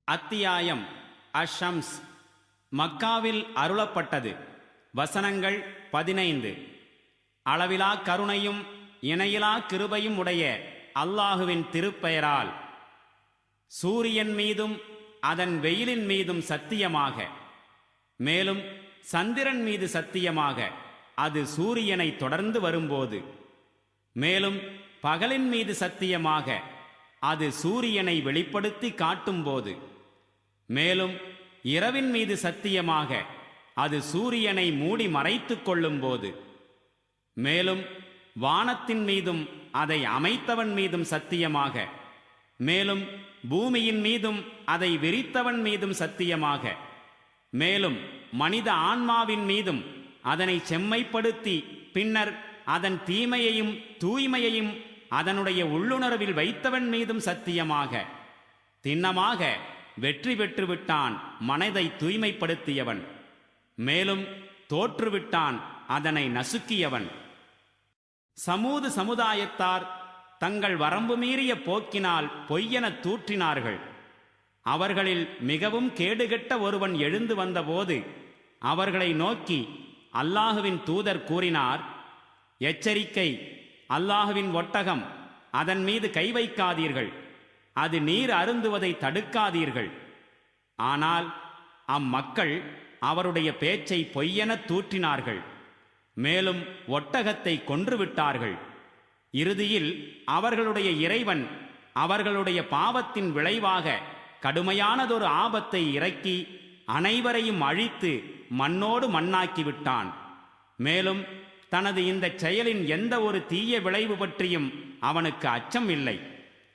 அத்தியாயம் அஷம்ஸ். மக்காவில் அருளப்பட்டது. வசனங்கள் 15. அளவிலா கருணையும் இணையிலா கிருபையும் உடைய அல்லாஹுவின் திருப்பெயரால். சூரியன் மீதும் அதன் வெயிலின் மீதும் சத்தியமாக, மேலும் சந்திரன் மீது சத்தியமாக, அது சூரியனை தொடர்ந்து வரும்போது. மேலும் பகலின் மீது சத்தியமாக, அது சூரியனை வெளிப்படுத்தி காட்டும்போது. மேலும் இரவின் மீது சத்தியமாக, அது சூரியனை மூடி மறைத்துக் கொள்ளும் போது. மேலும் வானத்தின் மீதும் அதை அமைத்தவன் மீதும் சத்தியமாக, மேலும் பூமியின் மீதும் அதை விரித்தவன் மீதும் சத்தியமாக, மேலும் மனித ஆன்மாவின் மீதும் அதனை செம்மைப்படுத்தி பின்னர் அதன் தீமையையும் தூய்மையையும் அதனுடைய உள்ளுணர்வில் வைத்தவன் மீதும் சத்தியமாக. திண்ணமாக வெற்றி பெற்றுவிட்டான் மனதை தூய்மைப்படுத்தியவன், மேலும் தோற்றுவிட்டான் அதனை நசுக்கியவன். சமூது சமுதாயத்தார் தங்கள் வரம்பு மீறிய போக்கினால் பொய்யென தூற்றினார்கள். அவர்களில் மிகவும் கேடுகெட்ட ஒருவன் எழுந்து வந்தபோது அவர்களை நோக்கி அல்லாஹுவின் தூதர் கூறினார், எச்சரிக்கை, அல்லாஹுவின் ஒட்டகம், அதன் மீது கை வைக்காதீர்கள், அது நீர் அருந்துவதை தடுக்காதீர்கள். ஆனால் அம்மக்கள் அவருடைய பேச்சை பொய்யென தூற்றினார்கள், மேலும் ஒட்டகத்தை கொன்றுவிட்டார்கள். இறுதியில் அவர்களுடைய இறைவன் அவர்களுடைய பாவத்தின் விளைவாக கடுமையானதொரு ஆபத்தை இறக்கி அனைவரையும் அழித்து மண்ணோடு மண்ணாக்கிவிட்டான். மேலும் தனது இந்த செயலின் எந்த ஒரு தீய விளைவு பற்றியும் அவனுக்கு அச்சம் இல்லை.